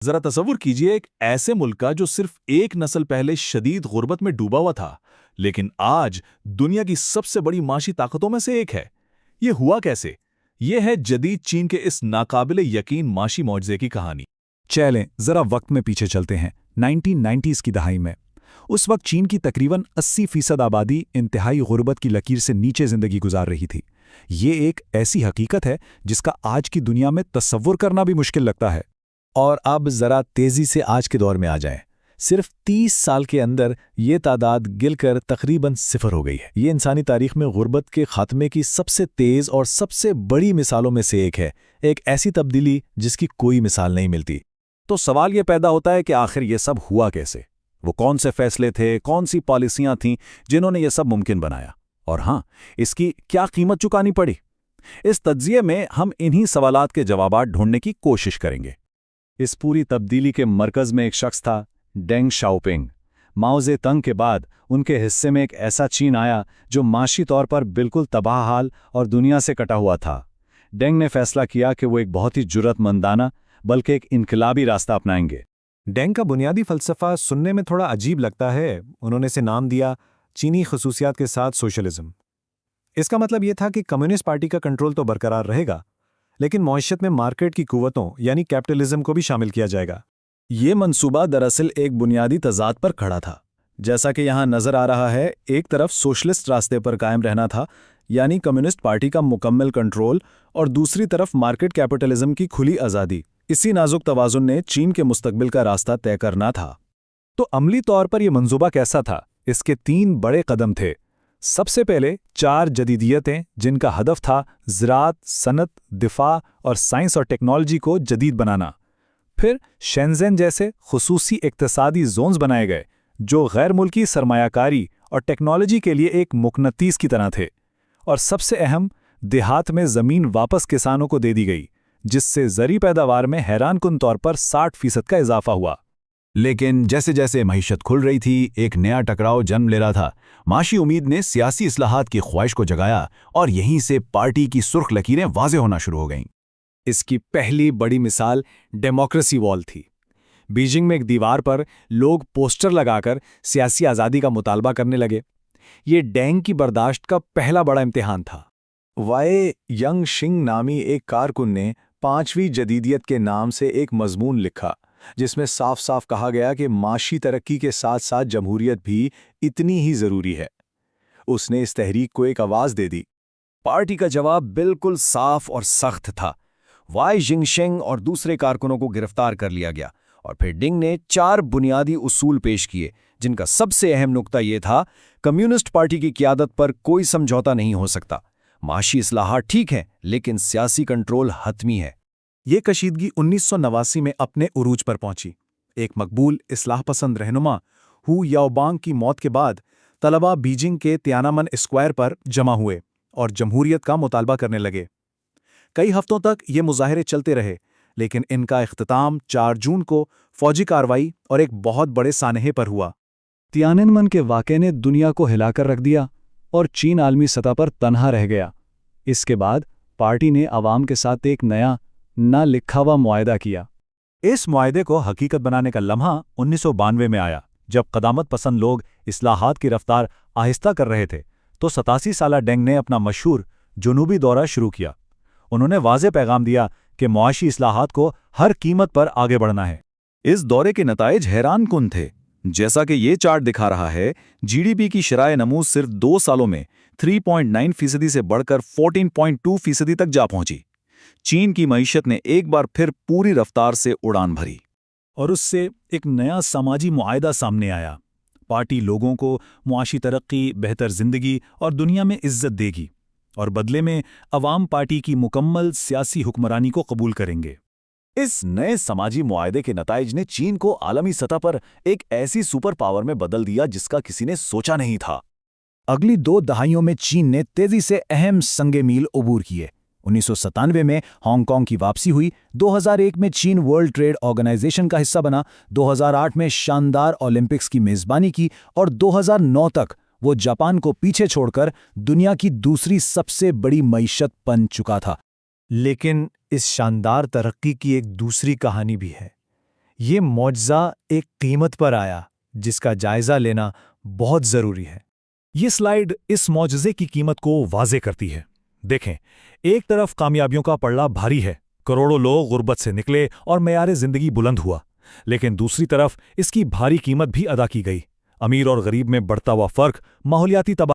ذرا تصور کیجئے ایک ایسے ملک کا جو صرف ایک نسل پہلے شدید غربت میں ڈوبا ہوا تھا، لیکن آج دنیا کی سب سے بڑی معاشی طاقتوں میں سے ایک ہے۔ یہ ہوا کیسے؟ یہ ہے جدید چین کے اس ناقابل یقین معاشی معجزے کی کہانی۔ چلیں ذرا وقت میں پیچھے چلتے ہیں 1990s کی دہائی میں۔ اس وقت چین کی تقریباً 80% آبادی انتہائی غربت کی لکیر سے نیچے زندگی گزار رہی تھی۔ یہ ایک ایسی حقیقت ہے جس کا آج کی دنیا میں تصور کرنا بھی مشکل لگتا ہے۔ اور اب ذرا تیزی سے آج کے دور میں آ جائیں۔ صرف 30 سال کے اندر یہ تعداد گل کر تقریباً 0 ہو گئی ہے۔ یہ انسانی تاریخ میں غربت کے خاتمے کی سب سے تیز اور سب سے بڑی مثالوں میں سے ایک ہے، ایک ایسی تبدیلی جس کی کوئی مثال نہیں ملتی۔ تو سوال یہ پیدا ہوتا ہے کہ آخر یہ سب ہوا کیسے؟ وہ کون سے فیصلے تھے، کون سی پالیسیاں تھیں جنہوں نے یہ سب ممکن بنایا؟ اور ہاں، اس کی کیا قیمت چکانی پڑی؟ اس تجزیے میں ہم انہی سوالات کے جوابات ڈھونڈنے کی کوشش کریں گے۔ اس پوری تبدیلی کے مرکز میں ایک شخص تھا، ڈینگ شاؤپنگ۔ ماؤ زے تنگ کے بعد ان کے حصے میں ایک ایسا چین آیا جو معاشی طور پر بالکل تباہ حال اور دنیا سے کٹا ہوا تھا۔ ڈینگ نے فیصلہ کیا کہ وہ ایک بہت ہی جرأت مندانہ بلکہ ایک انقلابی راستہ اپنائیں گے۔ ڈینگ کا بنیادی فلسفہ سننے میں تھوڑا عجیب لگتا ہے۔ انہوں نے اسے نام دیا چینی خصوصیات کے ساتھ سوشلزم۔ اس کا مطلب یہ تھا کہ کمیونسٹ پارٹی کا کنٹرول تو برقرار رہے گا، لیکن معیشت میں مارکیٹ کی قوتوں یعنی کیپٹلزم کو بھی شامل کیا جائے گا۔ یہ منصوبہ دراصل ایک بنیادی تضاد پر کھڑا تھا۔ جیسا کہ یہاں نظر آ رہا ہے، ایک طرف سوشلسٹ راستے پر قائم رہنا تھا، یعنی کمیونسٹ پارٹی کا مکمل کنٹرول، اور دوسری طرف مارکیٹ کیپٹلزم کی کھلی آزادی۔ اسی نازک توازن نے چین کے مستقبل کا راستہ طے کرنا تھا۔ تو عملی طور پر یہ منصوبہ کیسا تھا؟ اس کے 3 بڑے قدم تھے۔ سب سے پہلے 4 جدیدیتیں جن کا ہدف تھا زراعت، صنعت، دفاع اور سائنس اور ٹیکنالوجی کو جدید بنانا۔ پھر شینزن جیسے خصوصی اقتصادی زونز بنائے گئے جو غیر ملکی سرمایہ کاری اور ٹیکنالوجی کے لیے ایک مقناطیس کی طرح تھے۔ اور سب سے اہم، دیہات میں زمین واپس کسانوں کو دے دی گئی، جس سے زرعی پیداوار میں حیران کن طور پر 60% کا اضافہ ہوا۔ لیکن جیسے جیسے معیشت کھل رہی تھی، ایک نیا ٹکراؤ جنم لے رہا تھا۔ معاشی امید نے سیاسی اصلاحات کی خواہش کو جگایا اور یہیں سے پارٹی کی سرخ لکیریں واضح ہونا شروع ہو گئیں۔ اس کی پہلی بڑی مثال ڈیموکریسی وال تھی۔ بیجنگ میں ایک دیوار پر لوگ پوسٹر لگا کر سیاسی آزادی کا مطالبہ کرنے لگے۔ یہ ڈینگ کی برداشت کا پہلا بڑا امتحان تھا۔ وائے ینگ شنگ نامی ایک کارکن نے 5ویں جدیدیت کے نام سے ایک مضمون لکھا جس میں صاف صاف کہا گیا کہ معاشی ترقی کے ساتھ ساتھ جمہوریت بھی اتنی ہی ضروری ہے۔ اس نے اس تحریک کو ایک آواز دے دی۔ پارٹی کا جواب بالکل صاف اور سخت تھا۔ وائی جنگشنگ اور دوسرے کارکنوں کو گرفتار کر لیا گیا، اور پھر ڈنگ نے 4 بنیادی اصول پیش کیے جن کا سب سے اہم نقطہ یہ تھا: کمیونسٹ پارٹی کی قیادت پر کوئی سمجھوتا نہیں ہو سکتا۔ معاشی اصلاحات ٹھیک ہیں، لیکن سیاسی کنٹرول حتمی ہے۔ یہ کشیدگی 1989 میں اپنے عروج پر پہنچی۔ ایک مقبول اصلاح پسند رہنما ہو یاؤبانگ کی موت کے بعد طلباء بیجنگ کے تیانامن اسکوائر پر جمع ہوئے اور جمہوریت کا مطالبہ کرنے لگے۔ کئی ہفتوں تک یہ مظاہرے چلتے رہے، لیکن ان کا اختتام 4 جون کو فوجی کارروائی اور ایک بہت بڑے سانحے پر ہوا۔ تیاننمن کے واقعے نے دنیا کو ہلا کر رکھ دیا اور چین عالمی سطح پر تنہا رہ گیا۔ اس کے بعد پارٹی نے عوام کے ساتھ ایک نیا نہ لکھا ہوا معاہدہ کیا۔ اس معاہدے کو حقیقت بنانے کا لمحہ 1992 میں آیا، جب قدامت پسند لوگ اصلاحات کی رفتار آہستہ کر رہے تھے تو 87 سالہ ڈینگ نے اپنا مشہور جنوبی دورہ شروع کیا۔ انہوں نے واضح پیغام دیا کہ معاشی اصلاحات کو ہر قیمت پر آگے بڑھنا ہے۔ اس دورے کے نتائج حیران کن تھے۔ جیسا کہ یہ چارٹ دکھا رہا ہے، جی ڈی پی کی شرح نمو صرف 2 سالوں میں 3.9% سے بڑھ کر 14.2% تک جا پہنچی۔ چین کی معیشت نے ایک بار پھر پوری رفتار سے اڑان بھری، اور اس سے ایک نیا سماجی معاہدہ سامنے آیا۔ پارٹی لوگوں کو معاشی ترقی، بہتر زندگی اور دنیا میں عزت دے گی، اور بدلے میں عوام پارٹی کی مکمل سیاسی حکمرانی کو قبول کریں گے۔ اس نئے سماجی معاہدے کے نتائج نے چین کو عالمی سطح پر ایک ایسی سپر پاور میں بدل دیا جس کا کسی نے سوچا نہیں تھا۔ اگلی 2 دہائیوں میں چین نے تیزی سے اہم سنگ میل عبور کیے۔ 1997 میں ہانگ کانگ کی واپسی ہوئی، 2001 میں چین ورلڈ ٹریڈ آرگنائزیشن کا حصہ بنا، 2008 میں شاندار اولمپکس کی میزبانی کی، اور 2009 تک وہ جاپان کو پیچھے چھوڑ کر دنیا کی دوسری سب سے بڑی معیشت بن چکا تھا۔ لیکن اس شاندار ترقی کی ایک دوسری کہانی بھی ہے۔ یہ معجزہ ایک قیمت پر آیا جس کا جائزہ لینا بہت ضروری ہے۔ یہ سلائیڈ اس معجزے کی قیمت کو واضح کرتی ہے۔ دیکھیں، ایک طرف کامیابیوں کا پلڑا بھاری ہے، کروڑوں لوگ غربت سے نکلے اور معیار زندگی بلند ہوا، لیکن دوسری طرف اس کی بھاری قیمت بھی ادا کی گئی۔ امیر اور غریب میں بڑھتا ہوا فرق، ماحولیاتی تباہی